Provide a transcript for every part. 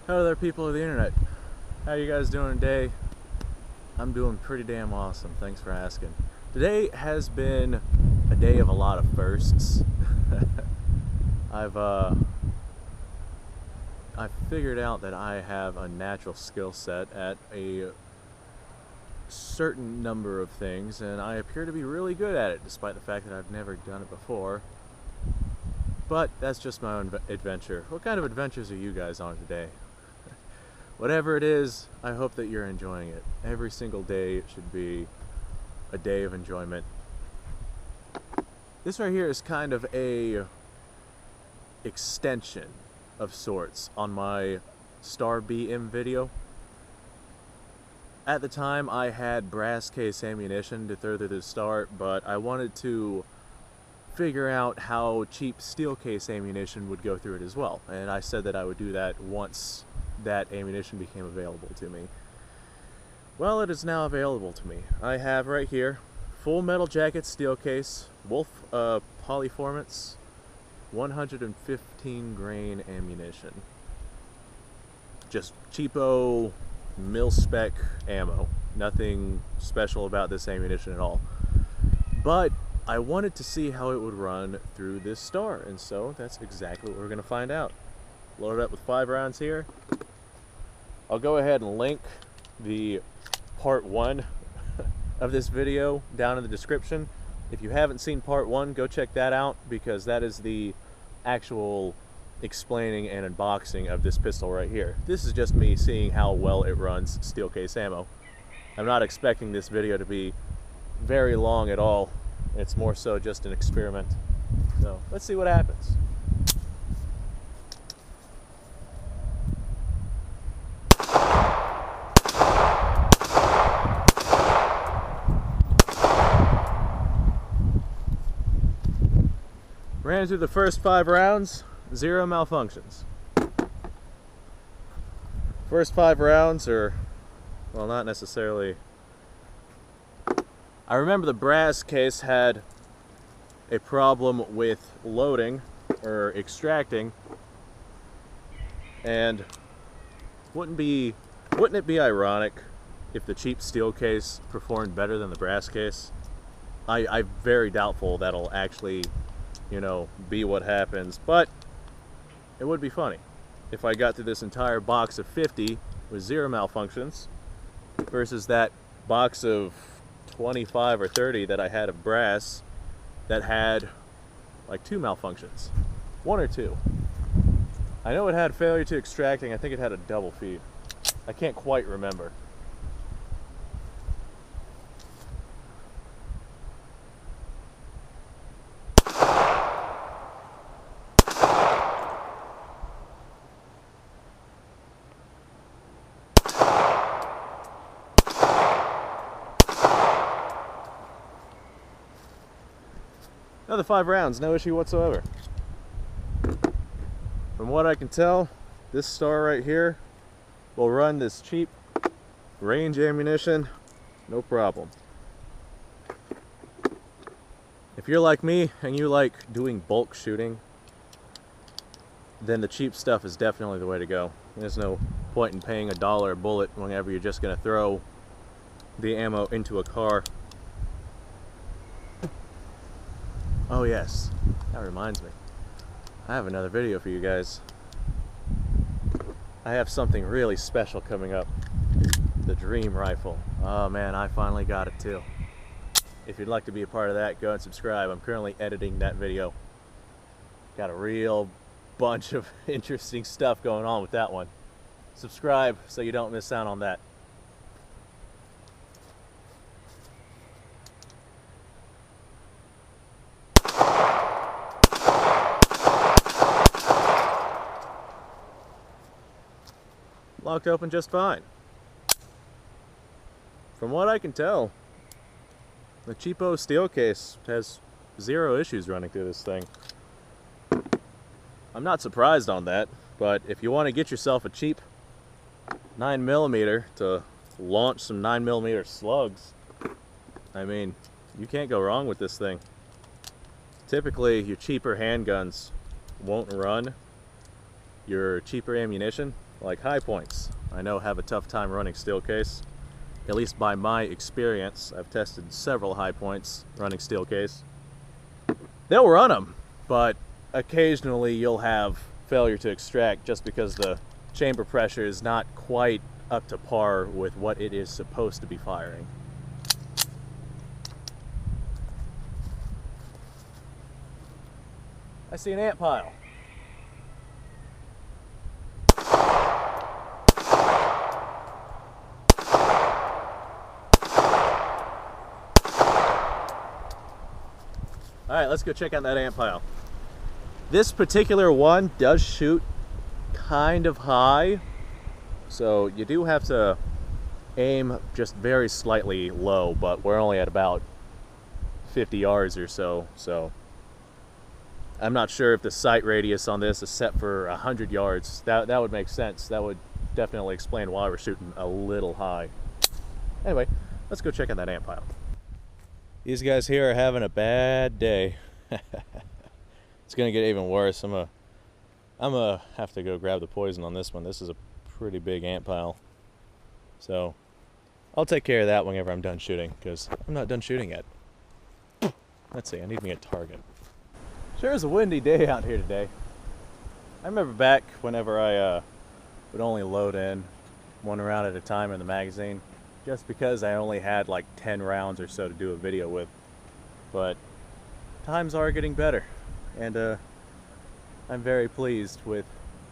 Hello there, people of the internet. How you guys doing today? I'm doing pretty damn awesome. Thanks for asking. Today has been a day of a lot of firsts. I've figured out that I have a natural skill set at a certain number of things, and I appear to be really good at it, despite the fact that I've never done it before. But that's just my own adventure. What kind of adventures are you guys on today? Whatever it is, I hope that you're enjoying it. Every single day should be a day of enjoyment. This right here is kind of a extension of sorts on my Star BM video. At the time, I had brass case ammunition to throw through the Star, but I wanted to figure out how cheap steel case ammunition would go through it as well. And I said that I would do that once that ammunition became available to me. Well, it is now available to me. I have right here full metal jacket steel case, Wolf Polyformance, 115 grain ammunition. Just cheapo mil-spec ammo. Nothing special about this ammunition at all. But I wanted to see how it would run through this Star, and so that's exactly what we're going to find out. Load it up with 5 rounds here. I'll go ahead and link the part 1 of this video down in the description. If you haven't seen part 1, go check that out, because that is the actual explaining and unboxing of this pistol right here. This is just me seeing how well it runs steel case ammo. I'm not expecting this video to be very long at all. It's more so just an experiment. So let's see what happens. Ran through the first 5 rounds, 0 malfunctions. First 5 rounds are, well, not necessarily. I remember the brass case had a problem with loading or extracting, and wouldn't it be ironic if the cheap steel case performed better than the brass case? I'm very doubtful that'll actually, you know, be what happens, but it would be funny if I got through this entire box of 50 with 0 malfunctions versus that box of 25 or 30 that I had of brass that had like 2 malfunctions. 1 or 2. I know it had failure to extracting. I think it had a double feed. I can't quite remember. Another 5 rounds, no issue whatsoever. From what I can tell, this Star right here will run this cheap range ammunition, no problem. If you're like me and you like doing bulk shooting, then the cheap stuff is definitely the way to go. There's no point in paying $1 a bullet whenever you're just going to throw the ammo into a car. Oh yes, that reminds me. I have another video for you guys. I have something really special coming up. The Dream Rifle. Oh man, I finally got it too. If you'd like to be a part of that, go and subscribe. I'm currently editing that video. Got a real bunch of interesting stuff going on with that one. Subscribe so you don't miss out on that. Locked open just fine. From what I can tell, the cheapo steel case has 0 issues running through this thing. I'm not surprised on that, but if you want to get yourself a cheap 9mm to launch some 9mm slugs, I mean, you can't go wrong with this thing. Typically, your cheaper handguns won't run your cheaper ammunition, like high points, I know have a tough time running steel case. At least by my experience, I've tested several high points running steel case. They'll run them, but occasionally you'll have failure to extract just because the chamber pressure is not quite up to par with what it is supposed to be firing. I see an ant pile. Alright, let's go check out that ant pile. This particular one does shoot kind of high, so you do have to aim just very slightly low, but we're only at about 50 yards or so, so I'm not sure if the sight radius on this is set for 100 yards. That would make sense. That would definitely explain why we're shooting a little high. Anyway, let's go check out that ant pile. These guys here are having a bad day. It's gonna get even worse. I'm gonna have to go grab the poison on this one. This is a pretty big ant pile. So I'll take care of that whenever I'm done shooting, because I'm not done shooting yet. Let's see, I need me a target. Sure is a windy day out here today. I remember back whenever I would only load in one round at a time in the magazine, just because I only had like 10 rounds or so to do a video with. But times are getting better, and I'm very pleased with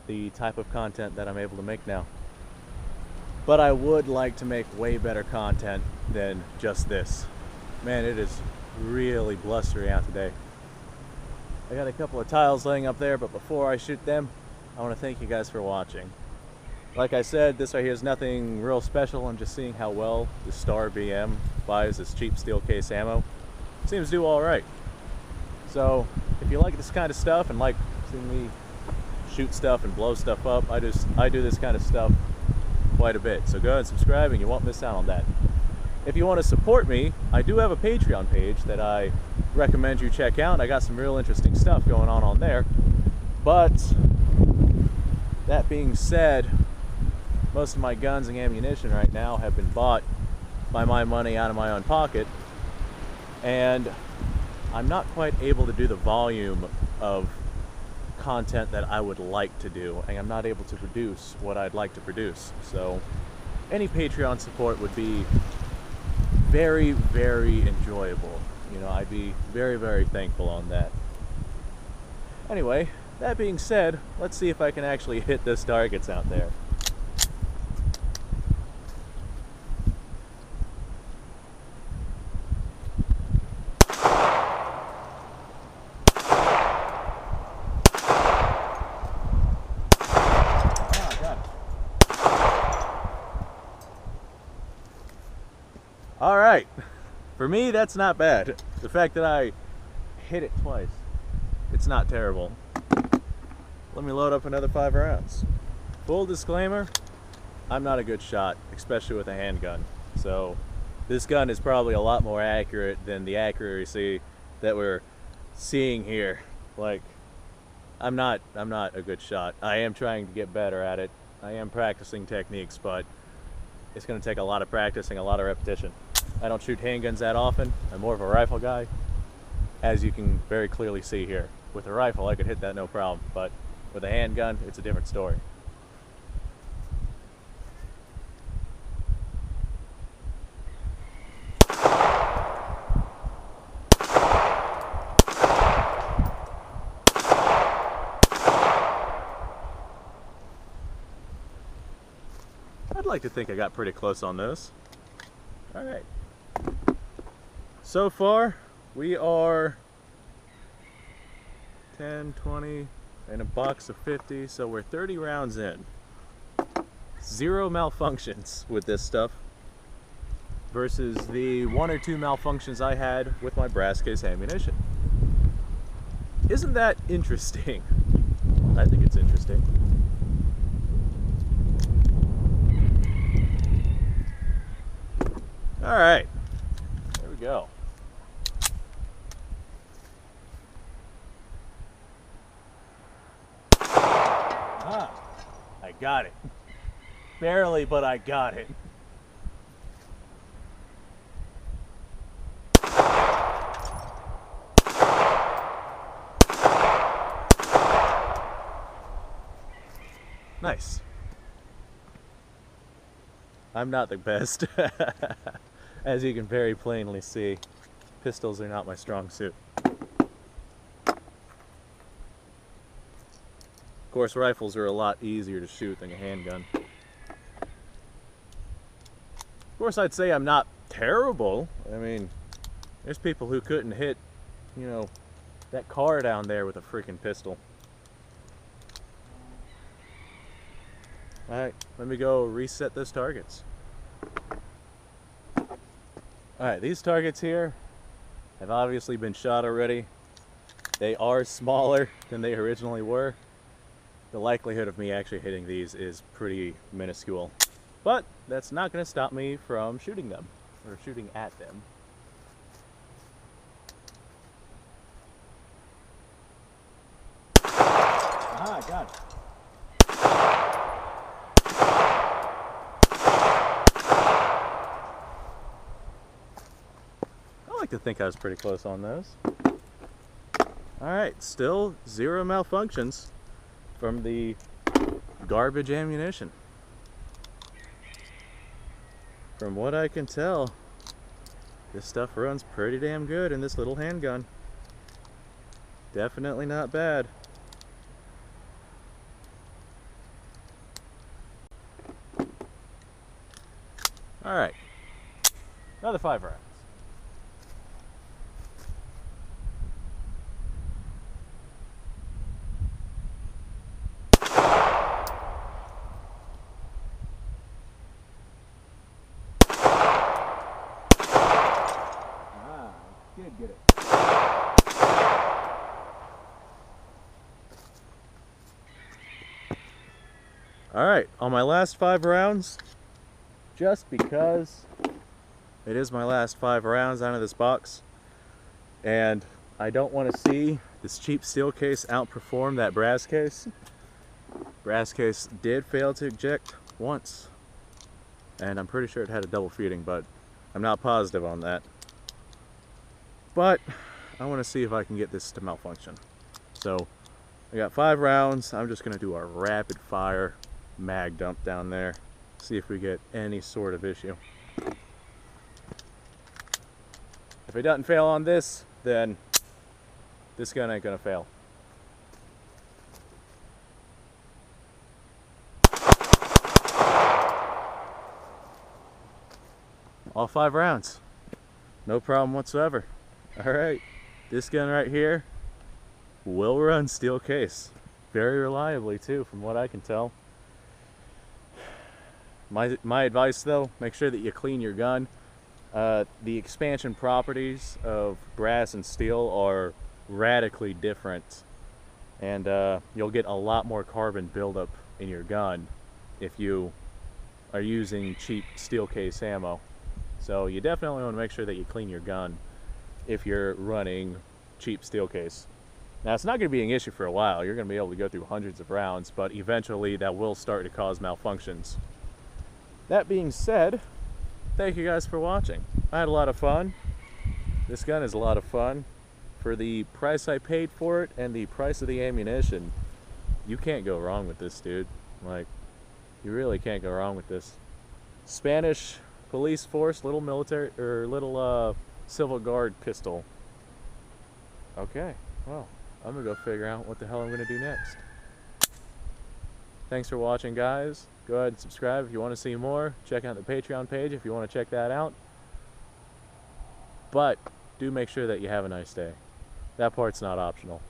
the type of content that I'm able to make now. But I would like to make way better content than just this. Man, it is really blustery out today. I got a couple of tiles laying up there, but before I shoot them, I want to thank you guys for watching. Like I said, this right here is nothing real special. I'm just seeing how well the Star BM buys this cheap steel case ammo. Seems to do all right. So if you like this kind of stuff and like seeing me shoot stuff and blow stuff up, I do this kind of stuff quite a bit. So go ahead and subscribe and you won't miss out on that. If you want to support me, I do have a Patreon page that I recommend you check out. I got some real interesting stuff going on there. But that being said, most of my guns and ammunition right now have been bought by my money out of my own pocket, and I'm not quite able to do the volume of content that I would like to do, and I'm not able to produce what I'd like to produce. So any Patreon support would be very, very enjoyable. You know, I'd be very, very thankful on that. Anyway, that being said, let's see if I can actually hit those targets out there. All right, for me, that's not bad. The fact that I hit it twice, it's not terrible. Let me load up another 5 rounds. Full disclaimer, I'm not a good shot, especially with a handgun. So this gun is probably a lot more accurate than the accuracy that we're seeing here. Like, I'm not a good shot. I am trying to get better at it. I am practicing techniques, but it's gonna take a lot of practice and a lot of repetition. I don't shoot handguns that often. I'm more of a rifle guy, as you can very clearly see here. With a rifle, I could hit that no problem, but with a handgun, it's a different story. I'd like to think I got pretty close on this. All right. So far, we are 10, 20, and a box of 50, so we're 30 rounds in. 0 malfunctions with this stuff versus the 1 or 2 malfunctions I had with my brass case ammunition. Isn't that interesting? I think it's interesting. All right, there we go. Ah. got it. Barely, but I got it. Nice. I'm not the best. As you can very plainly see, pistols are not my strong suit. Of course, rifles are a lot easier to shoot than a handgun. Of course, I'd say I'm not terrible. I mean, there's people who couldn't hit, you know, that car down there with a freaking pistol. Alright, let me go reset those targets. Alright, these targets here have obviously been shot already. They are smaller than they originally were. The likelihood of me actually hitting these is pretty minuscule. But that's not going to stop me from shooting them, or shooting at them. Ah, got it. I like to think I was pretty close on those. Alright, still 0 malfunctions from the garbage ammunition. From what I can tell, this stuff runs pretty damn good in this little handgun. Definitely not bad. Alright, another 5 rounds. Did get it. Alright, on my last 5 rounds, just because it is my last 5 rounds out of this box, and I don't want to see this cheap steel case outperform that brass case. Brass case did fail to eject once, and I'm pretty sure it had a double feeding, but I'm not positive on that. But I want to see if I can get this to malfunction. So I got 5 rounds. I'm just going to do a rapid fire mag dump down there. See if we get any sort of issue. If it doesn't fail on this, then this gun ain't going to fail. All 5 rounds. No problem whatsoever. Alright, this gun right here will run steel case. Very reliably too, from what I can tell. My advice though, make sure that you clean your gun. The expansion properties of brass and steel are radically different. And you'll get a lot more carbon buildup in your gun if you are using cheap steel case ammo. So you definitely want to make sure that you clean your gun if you're running cheap steel case. Now it's not going to be an issue for a while. You're going to be able to go through hundreds of rounds, but eventually that will start to cause malfunctions. That being said, thank you guys for watching. I had a lot of fun. This gun is a lot of fun. For the price I paid for it and the price of the ammunition, you can't go wrong with this, dude. Like, you really can't go wrong with this. Spanish police force, little military, or little Civil Guard pistol. Okay, well, I'm gonna go figure out what the hell I'm gonna do next. Thanks for watching, guys. Go ahead and subscribe if you want to see more. Check out the Patreon page if you want to check that out. But do make sure that you have a nice day. That part's not optional.